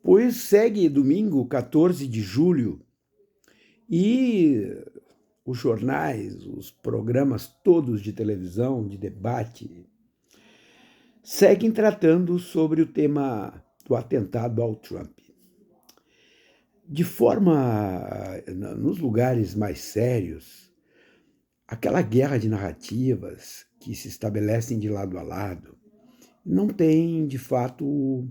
Pois segue domingo, 14 de julho, e os jornais, os programas todos de televisão, de debate, seguem tratando sobre o tema do atentado ao Trump. De forma, nos lugares mais sérios, aquela guerra de narrativas que se estabelecem de lado a lado não tem, de fato,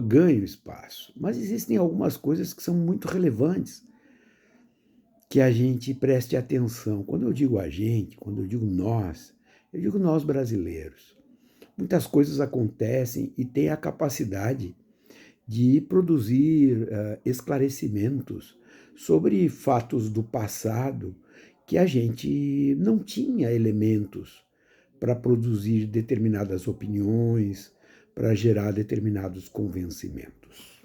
ganho espaço. Mas existem algumas coisas que são muito relevantes que a gente preste atenção. Quando eu digo a gente, quando eu digo nós brasileiros. Muitas coisas acontecem e têm a capacidade de produzir esclarecimentos sobre fatos do passado que a gente não tinha elementos para produzir determinadas opiniões, para gerar determinados convencimentos.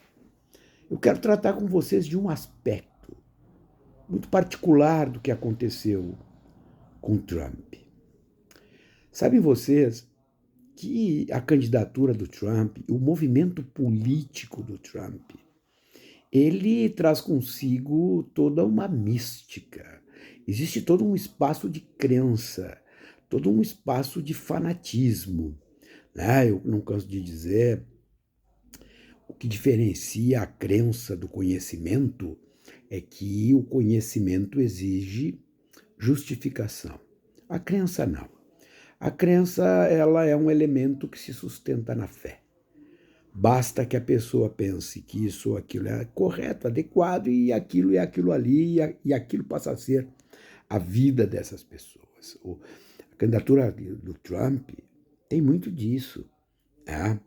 Eu quero tratar com vocês de um aspecto muito particular do que aconteceu com Trump. Sabem vocês que a candidatura do Trump, o movimento político do Trump, ele traz consigo toda uma mística. Existe todo um espaço de crença, todo um espaço de fanatismo. Né? Eu não canso de dizer, o que diferencia a crença do conhecimento é que o conhecimento exige justificação. A crença não. A crença, ela é um elemento que se sustenta na fé. Basta que a pessoa pense que isso ou aquilo é correto, adequado, e aquilo é aquilo ali, e aquilo passa a ser a vida dessas pessoas. A candidatura do Trump tem muito disso. Né?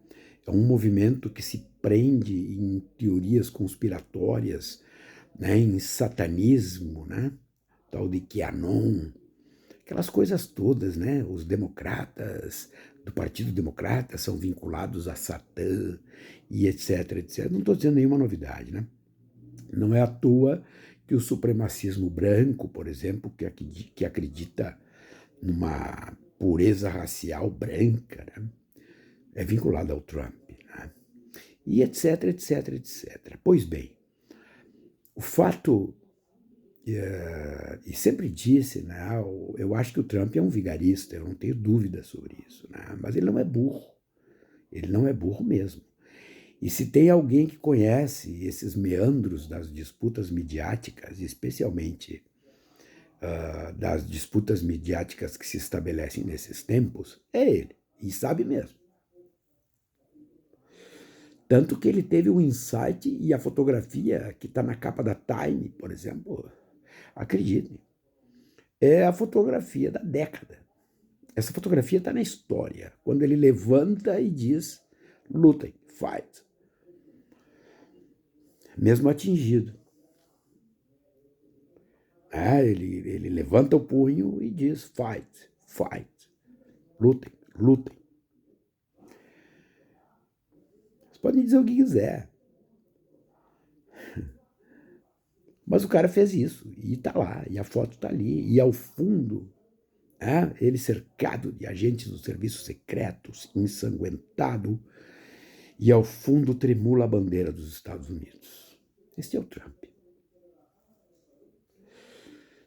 É um movimento que se prende em teorias conspiratórias, né? Em satanismo, né? Tal de QAnon, aquelas coisas todas, né? Os democratas do Partido Democrata são vinculados a Satã e etc, etc. Não estou dizendo nenhuma novidade, né? Não é à toa que o supremacismo branco, por exemplo, que acredita numa pureza racial branca, né? É vinculado ao Trump, né? E etc, etc, etc. Pois bem, o fato e sempre disse, né, eu acho que o Trump é um vigarista, eu não tenho dúvida sobre isso, né, mas ele não é burro, ele não é burro mesmo. E se tem alguém que conhece esses meandros das disputas midiáticas, especialmente das disputas midiáticas que se estabelecem nesses tempos, é ele, e sabe mesmo. Tanto que ele teve um insight e a fotografia que está na capa da Time, por exemplo, acreditem, é a fotografia da década. Essa fotografia está na história, quando ele levanta e diz: lutem, fight. Mesmo atingido. Ele levanta o punho e diz: fight, fight. Lutem, lutem. Vocês podem dizer o que quiser. Mas o cara fez isso, e está lá, e a foto está ali, e ao fundo, ele cercado de agentes dos serviços secretos, ensanguentado, e ao fundo tremula a bandeira dos Estados Unidos. Este é o Trump.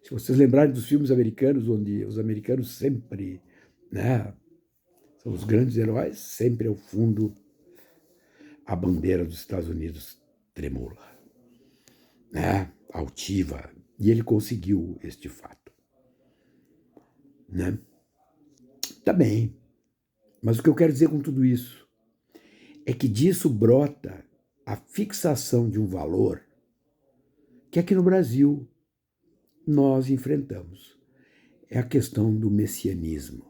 Se vocês lembrarem dos filmes americanos, onde os americanos sempre, né, são os grandes heróis, sempre ao fundo a bandeira dos Estados Unidos tremula, né, altiva. E ele conseguiu este fato. Né? Tá bem, mas o que eu quero dizer com tudo isso é que disso brota a fixação de um valor que aqui no Brasil nós enfrentamos. É a questão do messianismo.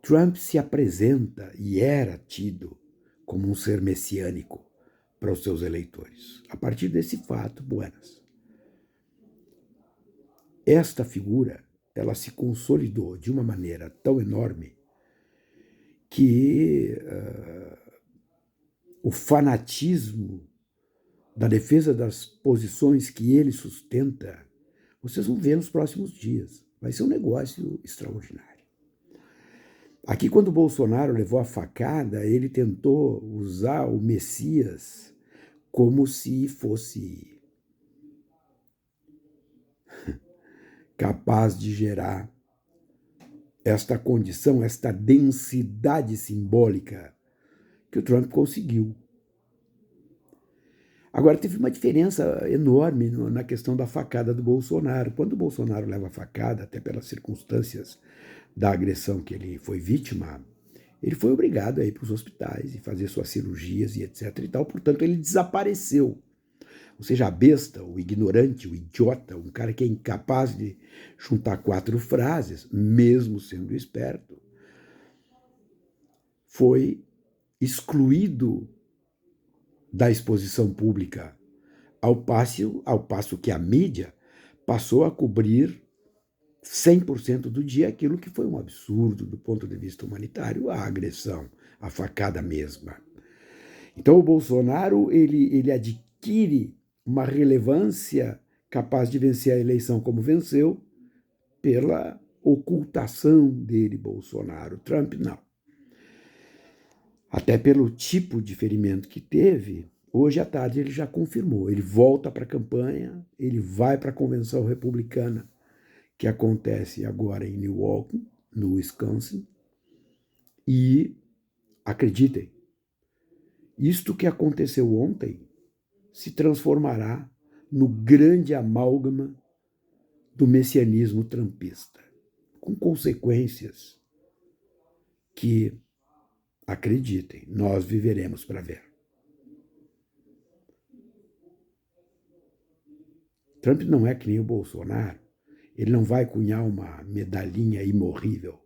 Trump se apresenta e era tido como um ser messiânico para os seus eleitores. A partir desse fato, buenas. Esta figura, ela se consolidou de uma maneira tão enorme que o fanatismo da defesa das posições que ele sustenta, vocês vão ver nos próximos dias. Vai ser um negócio extraordinário. Aqui, quando o Bolsonaro levou a facada, ele tentou usar o Messias como se fosse capaz de gerar esta condição, esta densidade simbólica que o Trump conseguiu. Agora, teve uma diferença enorme na questão da facada do Bolsonaro. Quando o Bolsonaro leva a facada, até pelas circunstâncias da agressão que ele foi vítima, ele foi obrigado a ir para os hospitais e fazer suas cirurgias e etc. e tal. Portanto, ele desapareceu. Ou seja, a besta, o ignorante, o idiota, um cara que é incapaz de juntar 4 frases, mesmo sendo esperto, foi excluído da exposição pública, ao passo que a mídia passou a cobrir 100% do dia aquilo que foi um absurdo do ponto de vista humanitário, a agressão, a facada mesma. Então o Bolsonaro ele adquire uma relevância capaz de vencer a eleição como venceu pela ocultação dele, Bolsonaro. Trump não. Até pelo tipo de ferimento que teve, hoje à tarde ele já confirmou. Ele volta para a campanha, ele vai para a convenção republicana, que acontece agora em Milwaukee, no Wisconsin, e acreditem, isto que aconteceu ontem se transformará no grande amálgama do messianismo trumpista, com consequências que, acreditem, nós viveremos para ver. Trump não é que nem o Bolsonaro, ele não vai cunhar uma medalhinha imorrível,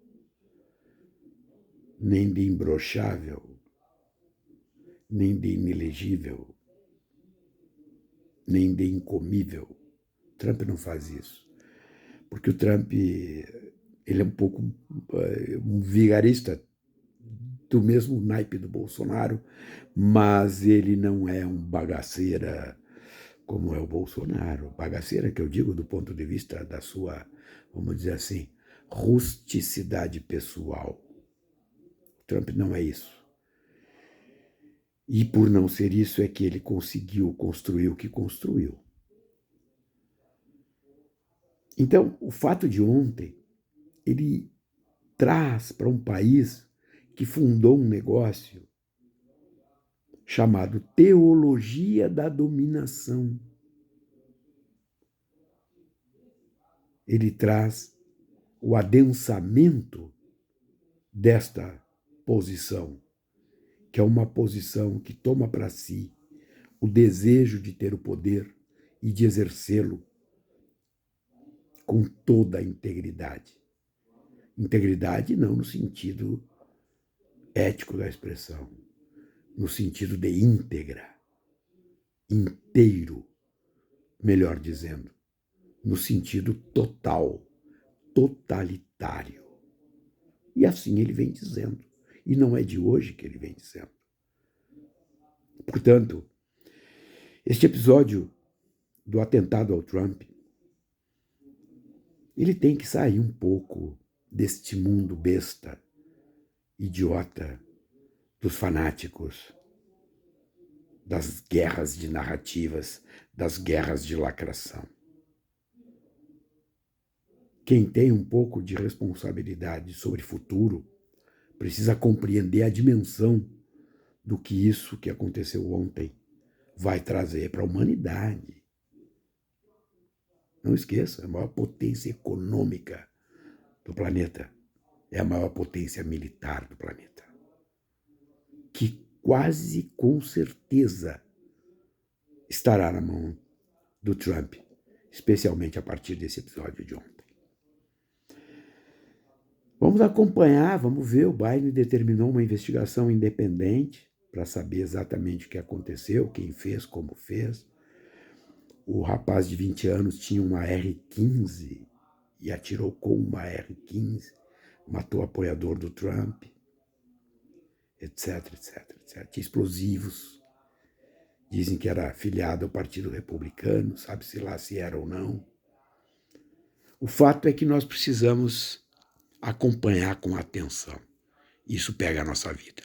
nem de imbrochável, nem de inelegível, nem de incomível. Trump não faz isso. Porque o Trump ele é um pouco um vigarista do mesmo naipe do Bolsonaro, mas ele não é um bagaceira como é o Bolsonaro. Bagaceira que eu digo do ponto de vista da sua, vamos dizer assim, rusticidade pessoal. Trump não é isso. E por não ser isso é que ele conseguiu construir o que construiu. Então, o fato de ontem, ele traz para um país que fundou um negócio chamado teologia da dominação. Ele traz o adensamento desta posição, que é uma posição que toma para si o desejo de ter o poder e de exercê-lo com toda a integridade. Integridade não no sentido ético da expressão, no sentido de íntegra, inteiro, melhor dizendo, no sentido total, totalitário. E assim ele vem dizendo. E não é de hoje que ele vem dizendo. Portanto, este episódio do atentado ao Trump, ele tem que sair um pouco deste mundo besta, idiota, dos fanáticos, das guerras de narrativas, das guerras de lacração. Quem tem um pouco de responsabilidade sobre o futuro precisa compreender a dimensão do que isso que aconteceu ontem vai trazer para a humanidade. Não esqueça, é a maior potência econômica do planeta, é a maior potência militar do planeta, que quase com certeza estará na mão do Trump, especialmente a partir desse episódio de ontem. Vamos acompanhar, vamos ver. O Biden determinou uma investigação independente para saber exatamente o que aconteceu, quem fez, como fez. O rapaz de 20 anos tinha uma R-15 e atirou com uma R-15, matou o apoiador do Trump, etc, etc, etc. Tinha explosivos. Dizem que era afiliado ao Partido Republicano, sabe-se lá se era ou não. O fato é que nós precisamos acompanhar com atenção. isso pega a nossa vida.